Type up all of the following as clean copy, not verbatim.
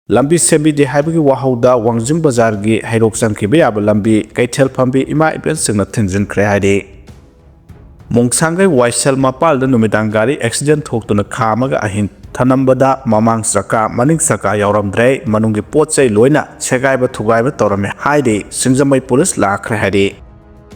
lambi sembi haibagi wahauda wangjing bazar gi hairok changkhiba yaba lambi kaithel phambi ima ipen singna thingkhre haide mongsangai waisal mapal da numidang gari accident thoktuna khamaga ahin thanambada mamang saka maning saka yauramdre manungi potchai loina segaiba thugaiba torame haide singjamai police lakhre haide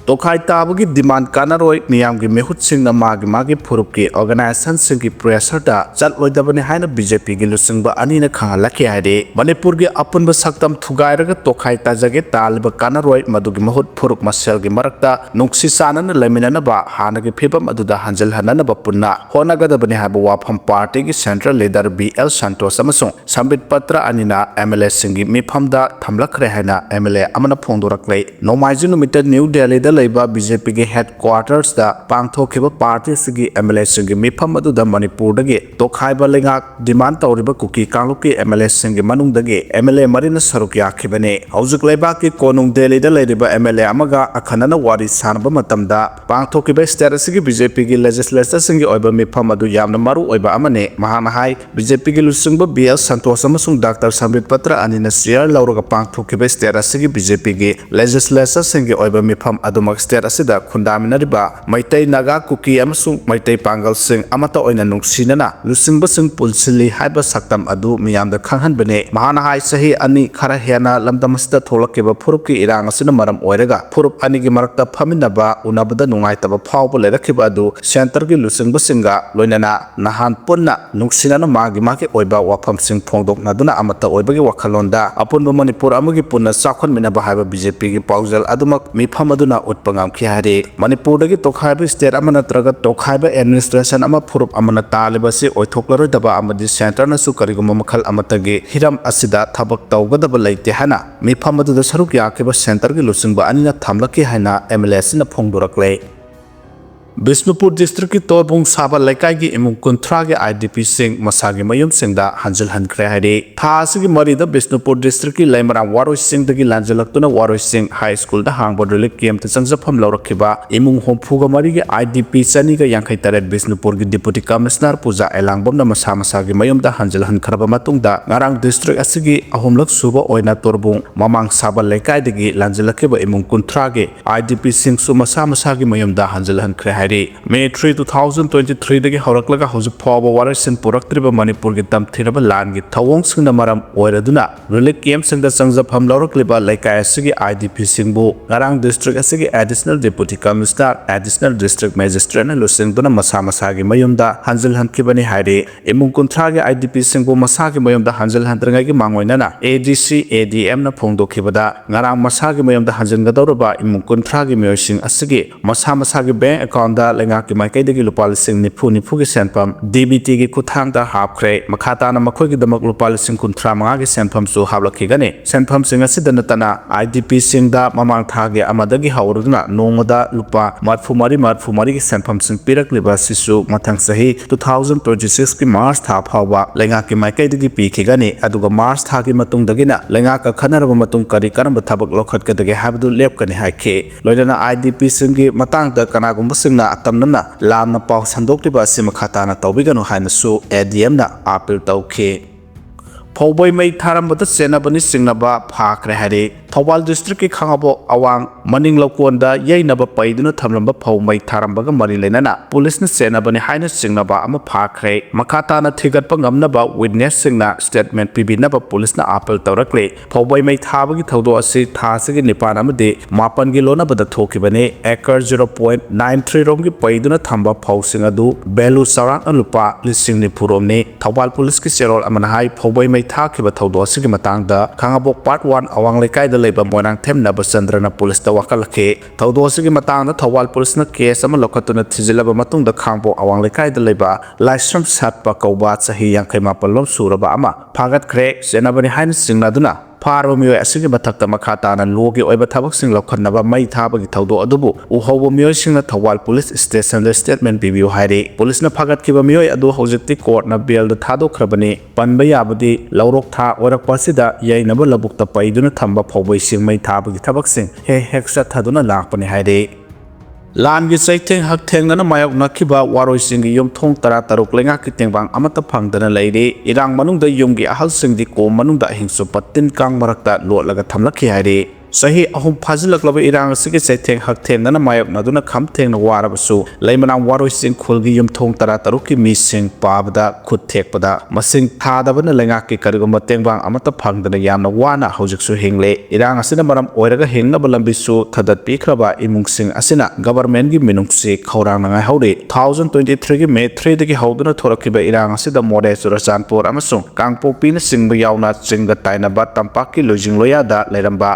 tokhai tabagi demand kanaroi miyamgi mehut singna magi phurupki organization singki pressure da challoidabani haina BJP gi lusingba anina khangalaki haide Manipur gi apunba saktam thugairaga tokhai tajage talba kanaroi madugi mahut phurup maselgi marakta nuksi sanana leminana ba hanagi phibam aduda hanjal hanana ba punna honagadabani haba wafam party gi central leader BL Santos amasung sambit patra anina MLA singi mifamda thamlakhre haina MLA amana phongdoraklei nomaiji numita New Delhi da leiba BJP gi headquarters da pangthokhiba party sigi MLA singi mifam aduda Manipur dagi tokhaiba lengak demand tawriba Kuki kangluki MLA singi manung dagi MLA marina saruk yakhibane haujuk leiba ki konung Delhi da leiriba MLA amaga akhanana wari sanaba matamda pangthokhiba state sigi BJP gi legislature singi oiba mifam adu yamna maru oiba amane mahana hai BJP gi lusungba BL Santos amasung Dr. Sambit Patra anina Sire lauraga pangthokhiba state sigi BJP gi legislature singi oiba mifam adu state asida khundaminariba maitai naga Kuki amasung maitai pangal sing amata oina nungsinana lusingba sing pulsili haiba saktam adu miyamda khanghanbane mahana hai sahi ani khara hena lamdamasida tholakeba phurupki irang asina maram oiraga phurup ani gi marakta phaminaba unabada nungaitaba phawba lerakhiba adu center gi lusingba singa loinana nahan punna nungsinana magi oiba wafam sing phongdok naduna amata oibagi wakhalonda apunba Manipur amagi punna sakhon minaba haiba BJP gi paujal adumak mifam aduna utpangam khihari Manipur dagi tokhaiba state amana traga tokhaiba administration ama phurup amana taliba se oithoklaroi daba amadi center na su kariguma makhal amatagi hiram asida thabak tawgadaba leite hana mifam adu da saruk yakhiba center gi lusingba anina thamlaki haina MLA sina phongdoraklei Bisnupur district ki torbung saba laikai gi Emung kunthra gi IDP sing masagi mayum singda hanjal hankhre haide thasi gi mari da Bisnupur district ki laimara waroi sing da gi lanjalaktuna waroi sing high school da hangbod relic camp ta changjapam laurakhiba Emung hompu ga mari gi IDP chani ga yankhai taret Bisnupur gi deputy commissioner puja elangbom na masagi mayum da hanjal hankhra matung da ngarang district asigi ahomlak suba oina torbung mamang saba laikai da gi lanjalakhiba Emung kunthra gi IDP sing su masagi mayum da hanjal hankhre May 3, 2023 dagi hauраklaga haujuk phawba warasin puraktriba Manipur gi tamthiraba lan gi thawong singna maram oiraduna relic camp singda changjapam laurakliba laikai asigi IDP singbu ngarang district asigi additional deputy commissioner additional district magistrate na lusingduna masagi mayumda hanjal hankhibani haide Emung kunthra gi IDP singbu masagi mayumda hanjal handrangai gi mangoinana ADC ADM na phongdokhibada ngarang masagi mayumda hanjangadawraba Emung kunthra gi myoising asigi masagi bank account da lengak ki maikai dagi lupa lising nifu gi senpam DBT gi kuthang da hapkhre makhata na makhoi gi damak lupa lising kunthra manga gi senpam su hablakhi gane senpam singa sidana tana IDP sing da mamang tha gi amadagi hauruduna nongda lupa marfumari gi senpam sing pirak liba sisu mathang sahi 2026 ki March tha phawba lengak ki maikai dagi pikhi gane aduga March tha gi matung dagina lengak ka khanaraba matung kari karam thabak lokhat ka dagi habdu lep kani haikhe loidana IDP sing gi matang da kanagum sing atamnana lamna paw sandokliba asima khatana tawbiganu haina su ADM na appeal tawkhe Phou mai tharambata senabani singnaba phakre hare Thawal district ki khangabo awang maning lokonda yainaba paiduna thamlamba Phou mai tharambaga mari lenana police na senabani haina singnaba ama phakre makhata na thigatpa ngamnaba witness singna statement pibinaba police na appeal tawrakle Phou mai thabagi thawdo asi thasigi nipan amade mapan gi lona bada thokibane acre 0.93 rom gi paiduna thamba Phou singadu belu sarang alupa lising ni puromne Thawal police ki serol amana hai Phou mai thakiba thawdo asigi matangda khangabo part 1 awang lekai da leba moinang themna basandrana police da wakalakhe thawdo asigi matangda Thawal police na case ama lokhatuna thijilaba matungda khangbo awang lekai da leba laisram satpa kauba chahi 58 lom suraba ama phagat khre senabani hain singnaduna Pharo miyoi asigi mathakta makhata na logi oiba thabak sing lokhanaba mai thabagi thawdo adubu uhobo miyoi singna Thawal police station the statement bibiu haire police na phagat kiba miyoi adu hojikti court na bail da thadokhrabani panba yabadi laurok tha orakpasida yainaba labukta paiduna thamba phawbai sing mai thabagi thabak sing he heksa thaduna lakpani haire ꯂꯥꯟꯒꯤ ꯆꯩꯊꯦꯡ ꯍꯛꯊꯦꯡꯅꯅ ꯃꯥꯌꯣꯛꯅꯈꯤꯕ ꯋꯥꯔꯣꯏꯁꯤꯡꯒꯤ ꯌꯨꯝꯊꯣꯡ 13 ꯂꯩꯉꯥꯛꯀꯤ ꯇꯦꯡꯕꯥꯡ ꯑꯃꯠꯇ ꯐꯪꯗꯅ ꯂꯩꯔꯤ꯫ ꯏꯔꯥꯡ ꯃꯅꯨꯡꯗ ꯌꯨꯝꯒꯤ ꯑꯍꯜꯁꯤꯡꯗꯤ ꯀꯣꯝ ꯃꯅꯨꯡꯗ ꯑꯍꯤꯡ ꯆꯨꯞꯄ ꯇꯤꯟ ꯀꯥꯡ ꯃꯔꯛꯇ ꯂꯣꯠꯂꯒ ꯊꯝꯂꯛꯈꯤ ꯍꯥꯏꯔꯤ꯫ ꯆꯍꯤ 3 ꯐꯥꯖꯤꯜꯂꯛꯂꯕ ꯏꯔꯥꯡ ꯑꯁꯤꯒꯤ ꯆꯩꯊꯦꯡ ꯍꯛꯊꯦꯡꯅꯅ ꯃꯥꯌꯣꯛꯅꯗꯨꯅ ꯈꯝ ꯊꯦꯡꯅ ꯋꯥꯔꯕꯁꯨ ꯂꯩꯃꯅꯥꯝ ꯋꯥꯔꯣꯏꯁꯤꯡ ꯈꯨꯜꯒꯤ ꯌꯨꯝꯊꯣꯡ 13ꯀꯤ ꯃꯤꯁꯤꯡ ꯄꯥꯕꯗ ꯈꯨꯠ ꯊꯦꯛꯄꯗ ꯃꯁꯤꯡ ꯊꯥꯗꯕꯅ ꯂꯩꯉꯥꯛꯀꯤ ꯀꯔꯤꯒꯨꯝꯕ ꯇꯦꯡꯕꯥꯡ ꯑꯃꯠꯇ ꯐꯪꯗꯅ ꯌꯥꯝꯅ ꯋꯥꯅ ꯍꯧꯖꯤꯛꯁꯨ ꯍꯤꯡꯂꯤ꯫ ꯏꯔꯥꯡ ꯑꯁꯤꯅ ꯃꯔꯝ ꯑꯣꯏꯔꯒ ꯍꯤꯡꯅꯕ ꯂꯝꯕꯤꯁꯨ ꯊꯗꯠꯄꯤꯈ꯭ꯔꯕ ꯏꯃꯨꯡꯁꯤꯡ ꯑꯁꯤꯅ ꯒꯕꯔꯃꯦꯟꯒꯤ ꯃꯤꯅꯨꯡꯁꯤ ꯈꯧꯔꯥꯡꯅ ꯉꯥꯏꯍꯧꯔꯤ꯫ 2023ꯒꯤ ꯃꯦ 3ꯗꯒꯤ ꯍꯧꯗꯨꯅ ꯊꯣꯔꯛꯈꯤꯕ ꯏꯔꯥꯡ ꯑꯁꯤꯗ ꯃꯣꯔꯦ, ꯆꯨꯔꯆꯥꯟꯄꯨꯔ ꯑꯃꯁꯨꯡ ꯀꯥꯡꯄꯣꯛꯄꯤꯅ ꯆꯤꯡꯕ ꯌꯥꯎꯅ ꯆꯤꯡꯒ ꯇꯥꯏꯅꯕ ꯇꯝꯄꯥꯛꯀꯤ ꯂꯣꯏꯖꯤꯡ ꯂꯣꯌꯥꯗ ꯂꯩꯔꯝꯕ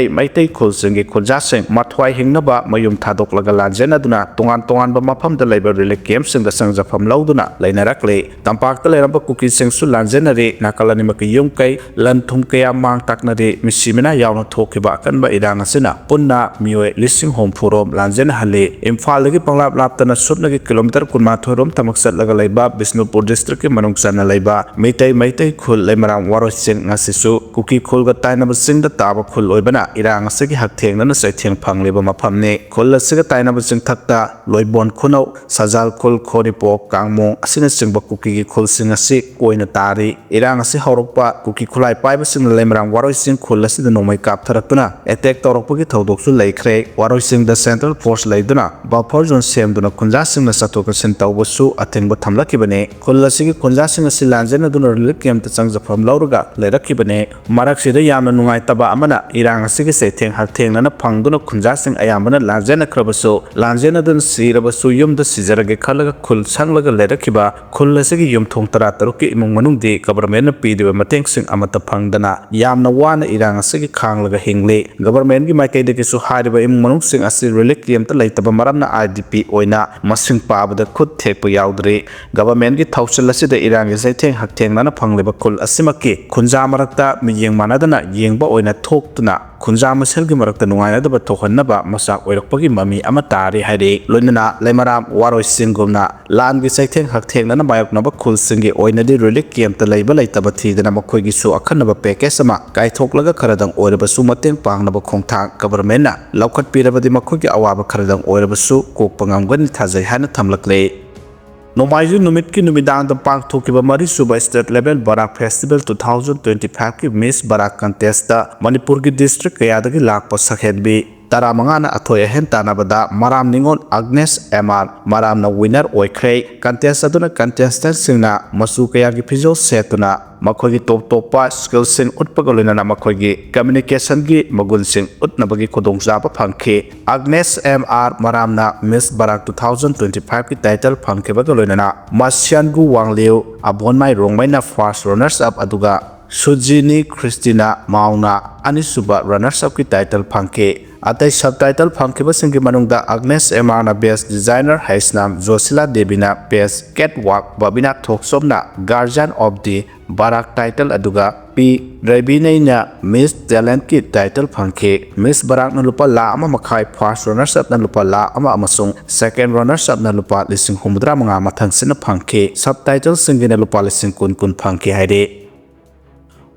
ꯃꯩꯇꯩ ꯈꯨꯜꯁꯤꯡꯒꯤ ꯈꯨꯟꯖꯥꯁꯤꯡ ꯃꯊ꯭ꯋꯥꯏ ꯍꯤꯡꯅꯕ ꯃꯌꯨꯝ ꯊꯥꯗꯣꯛꯂꯒ ꯂꯥꯟꯖꯦꯟꯅꯗꯨꯅ ꯇꯣꯉꯥꯟ ꯇꯣꯉꯥꯟꯕ ꯃꯐꯝꯗ ꯂꯩꯕ ꯔꯤꯂꯤꯐ ꯀꯦꯝꯞꯁꯤꯡꯗ ꯆꯪꯖꯐꯝ ꯂꯧꯗꯨꯅ ꯂꯩꯅꯔꯛꯂꯤ꯫ ꯇꯝꯄꯥꯛꯇ ꯂꯩꯔꯝꯕ ꯀꯨꯀꯤꯁꯤꯡꯁꯨ ꯂꯥꯟꯖꯦꯟꯅꯔꯤ꯫ ꯅꯥꯀꯜ ꯑꯅꯤꯃꯛꯀꯤ ꯌꯨꯝ ꯀꯩ, ꯂꯟ ꯊꯨꯝ ꯀꯌꯥ ꯃꯥꯡ ꯇꯥꯛꯅꯔꯤ꯫ ꯃꯤꯁꯤ ꯃꯤꯅꯥ ꯌꯥꯎꯅ ꯊꯣꯛꯈꯤꯕ ꯑꯀꯟꯕ ꯏꯔꯥꯡ ꯑꯁꯤꯅ ꯄꯨꯟꯅ ꯃꯤꯑꯣꯏ 70,000 ꯔꯣꯝ ꯂꯥꯟꯖꯦꯟꯅꯍꯜꯂꯤ꯫ ꯏꯝꯐꯥꯜꯗꯒꯤ ꯄꯪꯂꯥꯞ ꯂꯥꯞꯇꯅ ꯁꯨꯞꯅꯒꯤ ꯀꯤꯂꯣꯃꯤꯇꯔ 12 ꯔꯣꯝ ꯊꯃꯛ ꯆꯠꯂꯒ ꯂꯩꯕ ꯕꯤꯁꯅꯨꯄꯨꯔ ꯗꯤꯁꯇ꯭ꯔꯤꯛꯀꯤ ꯃꯅꯨꯡ ꯆꯟꯅ ꯂꯩꯕ ꯃꯩꯇꯩ ꯈꯨꯜ ꯂꯩꯃꯔꯥꯝ ꯋꯥꯔꯣꯏꯁꯤꯡ ꯉꯁꯤꯁꯨ ꯀꯨꯀꯤ ꯈꯨꯜꯒ ꯇꯥꯏꯅꯕ ꯆꯤꯡꯗ ꯇꯥꯕ ꯈꯨꯜ ꯑꯣꯏꯕꯅ ꯏꯔꯥꯡ ꯑꯁꯤꯒꯤ ꯍꯛꯊꯦꯡꯅꯅ ꯆꯩꯊꯦꯡ ꯐꯪꯂꯤꯕ ꯃꯐꯝꯅꯤ꯫ ꯈꯨꯜ ꯑꯁꯤꯒ ꯇꯥꯏꯅꯕ ꯆꯤꯡꯊꯛꯇ ꯂꯣꯏꯕꯣꯟ ꯈꯨꯅꯧ, ꯁꯖꯥꯜ ꯈꯨꯜ, ꯈꯣꯔꯤꯄꯣꯛ, ꯀꯥꯡꯃꯣꯡ ꯑꯁꯤꯅꯆꯤꯡꯕ ꯀꯨꯀꯤꯒꯤ ꯈꯨꯜꯁꯤꯡ ꯑꯁꯤ ꯀꯣꯏꯅ ꯇꯥꯔꯤ꯫ ꯏꯔꯥꯡ ꯑꯁꯤ ꯍꯧꯔꯛꯄ ꯀꯨꯀꯤ ꯈꯨꯠꯂꯥꯏ ꯄꯥꯏꯕꯁꯤꯡꯅ ꯂꯩꯃꯔꯥꯝ ꯋꯥꯔꯣꯏꯁꯤꯡ ꯈꯨꯜ ꯑꯁꯤꯗ ꯅꯣꯡꯃꯩ ꯀꯥꯞꯊꯔꯛꯇꯨꯅ ꯑꯦꯇꯦꯛ ꯇꯧꯔꯛꯄꯒꯤ ꯊꯧꯗꯣꯛꯁꯨ ꯂꯩꯈ꯭ꯔꯦ꯫ ꯋꯥꯔꯣꯏꯁꯤꯡꯗ ꯁꯦꯟꯇ꯭ꯔꯦꯜ ꯐꯣꯔꯁ ꯂꯩꯗꯨꯅ ꯕꯐꯔ ꯖꯣꯟ ꯁꯦꯝꯗꯨꯅ ꯈꯨꯟꯖꯥꯁꯤꯡꯅ ꯆꯠꯊꯣꯛ ꯆꯠꯁꯤꯟ ꯇꯧꯕꯁꯨ ꯑꯊꯤꯡꯕ ꯊꯝꯂꯛꯈꯤꯕꯅꯤ꯫ ꯈꯨꯜ ꯑꯁꯤꯒꯤ ꯈꯨꯟꯖꯥꯁꯤꯡ ꯑꯁꯤ ꯂꯥꯟꯖꯦꯟꯅꯗꯨꯅ ꯔꯤꯂꯤꯐ ꯀꯦꯝꯞꯇ ꯆꯪꯖꯐꯝ ꯂꯧꯔꯒ ꯂꯩꯔꯛꯈꯤꯕꯅꯤ꯫ ꯃꯔꯛꯁꯤꯗ ꯌꯥꯝꯅ ꯅꯨꯡꯉꯥꯏꯇꯕ ꯑꯃꯅ ꯏꯔꯥꯡ ꯑꯁꯤꯒꯤ ꯆꯩꯊꯦꯡ ꯍꯛꯊꯦꯡꯅꯅ ꯐꯪꯗꯨꯅ ꯈꯨꯟꯖꯥꯁꯤꯡ ꯑꯌꯥꯝꯕꯅ ꯂꯥꯟꯖꯦꯟꯅꯈ꯭ꯔꯕꯁꯨ ꯂꯥꯟꯖꯦꯟꯅꯗꯨꯅ ꯁꯤꯔꯕꯁꯨ ꯌꯨꯝꯗ ꯁꯤꯖꯔꯒꯦ ꯈꯜꯂꯒ ꯈꯨꯜ ꯁꯪꯂꯒ ꯂꯩꯔꯛꯈꯤꯕ ꯈꯨꯜ ꯑꯁꯤꯒꯤ ꯌꯨꯝꯊꯣꯡ 13ꯀꯤ ꯏꯃꯨꯡ ꯃꯅꯨꯡꯗꯤ ꯒꯕꯔꯃꯦꯟꯠꯅ ꯄꯤꯔꯤꯕ ꯃꯇꯦꯡꯁꯤꯡ ꯑꯃꯠꯇ ꯐꯪꯗꯅ ꯌꯥꯝꯅ ꯋꯥꯅ ꯏꯔꯥꯡ ꯑꯁꯤꯒꯤ ꯈꯥꯡꯂꯒ ꯍꯤꯡꯂꯤ꯫ ꯒꯕꯔꯃꯦꯟꯠꯒꯤ ꯃꯥꯏꯀꯩꯗꯒꯤꯁꯨ ꯍꯥꯏꯔꯤꯕ ꯏꯃꯨꯡ ꯃꯅꯨꯡꯁꯤꯡ ꯑꯁꯤ ꯔꯤꯂꯤꯐ ꯀꯦꯝꯞꯇ ꯂꯩꯇꯕ ꯃꯔꯝꯅ IDP ꯑꯣꯏꯅ ꯃꯁꯤꯡ ꯄꯥꯕꯗ ꯈꯨꯠ ꯊꯦꯛꯄ ꯌꯥꯎꯗ꯭ꯔꯤ꯫ ꯒꯕꯔꯃꯦꯟꯠꯒꯤ ꯊꯧꯁꯤꯜ ꯑꯁꯤꯗ ꯏꯔꯥꯡꯒꯤ ꯆꯩꯊꯦꯡ ꯍꯛꯊꯦꯡꯅꯅ ꯐꯪꯂꯤꯕ ꯈꯨꯜ ꯑꯁꯤꯃꯛꯀꯤ ꯈꯨꯟꯖꯥ ꯃꯔꯛꯇ ꯃꯤꯠꯌꯦꯡ ꯃꯥꯟꯅꯗꯅ ꯌꯦꯡꯕ ꯑꯣꯏꯅ ꯊꯣꯛꯇꯨꯅ ꯈꯨꯟꯖꯥ ꯃꯁꯦꯜꯒꯤ ꯃꯔꯛꯇ ꯅꯨꯡꯉꯥꯏꯅꯗꯕ ꯊꯣꯛꯍꯟꯅꯕ ꯃꯆꯥꯛ ꯑꯣꯏꯔꯛꯄꯒꯤ ꯃꯃꯤ ꯑꯃ ꯇꯥꯔꯤ ꯍꯥꯏꯔꯤ꯫ ꯂꯣꯏꯅꯅ ꯂꯩꯃꯔꯥꯝ ꯋꯥꯔꯣꯏꯁꯤꯡꯒꯨꯝꯅ ꯂꯥꯟꯒꯤ ꯆꯩꯊꯦꯡ ꯍꯛꯊꯦꯡꯅꯅ ꯃꯥꯌꯣꯛꯅꯕ ꯈꯨꯜꯁꯤꯡꯒꯤ ꯑꯣꯏꯅꯗꯤ ꯔꯤꯂꯤꯐ ꯀꯦꯝꯞꯇ ꯂꯩꯕ ꯂꯩꯇꯕ ꯊꯤꯗꯅ ꯃꯈꯣꯏꯒꯤꯁꯨ ꯑꯈꯟꯅꯕ ꯄꯦꯀꯦꯖ ꯑꯃ ꯀꯥꯏꯊꯣꯛꯂꯒ ꯈꯔꯗꯪ ꯑꯣꯏꯔꯕꯁꯨ ꯃꯇꯦꯡ ꯄꯥꯡꯅꯕ ꯈꯣꯡꯊꯥꯡ ꯒꯕꯔꯃꯦꯟꯠꯅ ꯂꯧꯈꯠꯄꯤꯔꯕꯗꯤ ꯃꯈꯣꯏꯒꯤ ꯑꯋꯥꯕ ꯈꯔꯗꯪ ꯑꯣꯏꯔꯕꯁꯨ ꯀꯣꯛꯄ ꯉꯝꯒꯅꯤ ꯊꯥꯖꯩ ꯍꯥꯏꯅ ꯊꯝꯂꯛꯂꯤ꯫ ꯅꯣꯡꯃꯥꯏꯖꯤꯡ ꯅꯨꯃꯤꯠꯀꯤ ꯅꯨꯃꯤꯗꯥꯡꯗ ꯄꯥꯡꯊꯣꯛꯈꯤꯕ 3ꯁꯨꯕ ꯁ꯭ꯇꯦꯠ ꯂꯦꯚꯦꯜ ꯕꯔꯥꯛ ꯐꯦꯁꯇꯤꯚꯦꯜ 2025ꯀꯤ ꯃꯤꯁ ꯕꯔꯥꯛ ꯀꯟꯇꯦꯁꯇ ꯃꯅꯤꯄꯨꯔꯒꯤ ꯗꯤꯁꯇ꯭ꯔꯤꯛ ꯀꯌꯥꯗꯒꯤ ꯂꯥꯛꯄ ꯁꯛꯍꯦꯟꯕꯤ 15ꯅ ꯑꯊꯣꯏ ꯑꯍꯦꯟ ꯇꯥꯟꯅꯕꯗ ꯃꯔꯥꯝ ꯅꯤꯉꯣꯜ ꯑꯒꯅꯦꯁ MR ꯃꯔꯥꯝꯅ ꯋꯤꯅꯔ ꯑꯣꯏꯈ꯭ꯔꯦ꯫ ꯀꯟꯇꯦꯁ ꯑꯗꯨꯅ ꯀꯟꯇꯦꯁꯇꯦꯟꯠꯁꯤꯡꯅ ꯃꯆꯨ ꯀꯌꯥꯒꯤ ꯐꯤꯖꯣꯜ ꯁꯦꯠꯇꯨꯅ ꯃꯈꯣꯏꯒꯤ ꯇꯣꯞ ꯇꯣꯞꯄ ꯁ꯭ꯀꯤꯜꯁꯤꯡ ꯎꯠꯄꯒ ꯂꯣꯏꯅꯅ ꯃꯈꯣꯏꯒꯤ ꯀꯝꯃ꯭ꯌꯨꯅꯤꯀꯦꯁꯟꯒꯤ ꯃꯒꯨꯟꯁꯤꯡ ꯎꯠꯅꯕꯒꯤ ꯈꯨꯗꯣꯡꯆꯥꯕ ꯐꯪꯈꯤ꯫ ꯑꯒꯅꯦꯁ MR ꯃꯔꯥꯝꯅ ꯃꯤꯁ ꯕꯔꯥꯛ 2025ꯀꯤ ꯇꯥꯏꯇꯜ ꯐꯪꯈꯤꯕꯒ ꯂꯣꯏꯅꯅ ꯃꯁ꯭ꯌꯥꯟꯒꯨ ꯋꯥꯡꯂꯤꯎ ꯑꯕꯣꯟꯃꯥꯏ ꯔꯣꯡꯃꯩꯅ ꯐꯥꯔꯁꯠ ꯔꯅꯔꯁ ꯑꯞ ꯑꯗꯨꯒ ꯁꯨꯖꯤꯅꯤ ꯈ꯭ꯔꯤꯁꯇꯤꯅꯥ ꯃꯥꯎꯅ ꯑꯅꯤꯁꯨꯕ ꯔꯅꯔꯁ ꯑꯞꯀꯤ ꯇꯥꯏꯇꯜ ꯐꯪꯈꯤ꯫ ꯑꯇꯩ ꯁꯕ ꯇꯥꯏꯇꯜ ꯐꯪꯈꯤꯕꯁꯤꯡꯒꯤ ꯃꯅꯨꯡꯗ ꯑꯒꯅꯦꯁ MRꯅ ꯕꯦꯁ ꯗꯤꯖꯥꯏꯅꯔ ꯍꯩꯁꯅꯥꯝ ꯖꯣꯁꯤꯂꯥ ꯗꯦꯕꯤꯅ ꯕꯦꯁ ꯀꯦꯠꯋꯥꯛ, ꯕꯕꯤꯅꯥ ꯊꯣꯛꯆꯣꯝꯅ guardian of the Barak title ꯑꯗꯨꯒ P. ꯔꯕꯤꯅꯩꯅ ꯃꯤꯁ ꯇꯦꯂꯦꯟꯠꯀꯤ ꯇꯥꯏꯇꯜ ꯐꯪꯈꯤ꯫ ꯃꯤꯁ ꯕꯔꯥꯛꯅ ₹1.5 ꯐꯥꯔꯁꯠ ꯔꯅꯔꯁ ꯑꯞꯅ ₹1 ꯑꯃꯁꯨꯡ ꯁꯦꯀꯦꯟꯗ ꯔꯅꯔꯁ ꯑꯞꯅ ₹75,000 ꯃꯊꯪꯁꯤꯠꯅ ꯐꯪꯈꯤ꯫ ꯁꯕ ꯇꯥꯏꯇꯜꯁꯤꯡꯒꯤꯅ ₹10,000 ꯐꯪꯈꯤ ꯍꯥꯏꯔꯤ꯫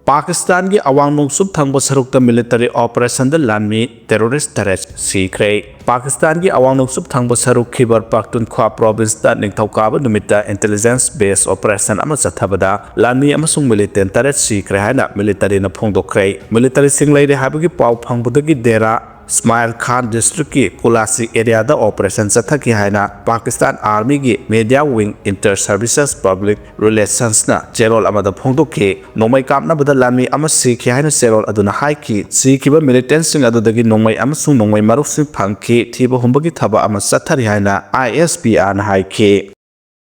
ꯄꯥꯀꯤꯁꯇꯥꯟꯒꯤ ꯑꯋꯥꯡ ꯅꯣꯡꯆꯨꯞ ꯊꯪꯕ ꯁꯔꯨꯛꯇ ꯃꯤꯂꯤꯇꯔꯤ ꯑꯣꯄꯔꯦꯁꯟꯗ ꯂꯥꯟꯃꯤ ꯇꯦꯔꯣꯔꯤꯁꯠ 8 ꯁꯤꯈ꯭ꯔꯦ꯫ ꯄꯥꯀꯤꯁꯇꯥꯟꯒꯤ ꯑꯋꯥꯡ ꯅꯣꯡꯆꯨꯞ ꯊꯪꯕ ꯁꯔꯨꯛ ꯈꯤꯕꯔ ꯄꯈꯇꯨꯟꯈ꯭ꯋꯥ ꯄ꯭ꯔꯣꯚꯤꯟꯁꯇ ꯅꯤꯡꯊꯧꯀꯥꯕ ꯅꯨꯃꯤꯠꯇ ꯏꯟꯇꯦꯂꯤꯖꯦꯟꯁ ꯕꯦꯁ ꯑꯣꯄꯔꯦꯁꯟ ꯑꯃ ꯆꯠꯊꯕꯗ ꯂꯥꯟꯃꯤ ꯑꯃꯁꯨꯡ ꯃꯤꯂꯤꯇꯦꯟꯠ 8 ꯁꯤꯈ꯭ꯔꯦ ꯍꯥꯏꯅ ꯃꯤꯂꯤꯇꯔꯤꯅ ꯐꯣꯡꯗꯣꯛꯈ꯭ꯔꯦ꯫ ꯃꯤꯂꯤꯇꯔꯤꯁꯤꯡ ꯂꯩꯔꯦ ꯍꯥꯏꯕꯒꯤ ꯄꯥꯎ ꯐꯪꯕꯗꯒꯤ ꯗꯦꯔꯥ ꯏꯁꯃꯥꯏꯜ ꯈꯥꯟ ꯗꯤꯁꯇ꯭ꯔꯤꯛꯀꯤ ꯀꯨꯂꯥꯁꯤ ꯑꯦꯔꯤꯌꯥꯗ ꯑꯣꯄꯔꯦꯁꯟ ꯆꯠꯊꯈꯤ ꯍꯥꯏꯅ ꯄꯥꯀꯤꯁꯇꯥꯟ ꯑꯥꯔꯃꯤꯒꯤ media wing inter services public ꯔꯤꯂꯦꯁꯟꯁꯅ ꯆꯦꯔꯣꯜ ꯑꯃꯗ ꯐꯣꯡꯗꯣꯛꯈꯤ꯫ ꯅꯣꯡꯃꯩ ꯀꯥꯞꯅꯕꯗ ꯂꯥꯟꯃꯤ ꯑꯃ ꯁꯤꯈꯤ ꯍꯥꯏꯅ ꯆꯦꯔꯣꯜ ꯑꯗꯨꯅ ꯍꯥꯏꯈꯤ꯫ ꯁꯤꯈꯤꯕ ꯃꯤꯂꯤꯇꯦꯟꯠꯁꯤꯡ ꯑꯗꯨꯗꯒꯤ ꯅꯣꯡꯃꯩ ꯑꯃꯁꯨꯡ ꯅꯣꯡꯃꯩ ꯃꯔꯨꯁꯤꯡ ꯐꯪꯈꯤ꯫ ꯊꯤꯕ ꯍꯨꯝꯕꯒꯤ ꯊꯕꯛ ꯑꯃ ꯆꯠꯊꯔꯤ ꯍꯥꯏꯅ ISPRꯅ ꯍꯥꯏꯈꯤ꯫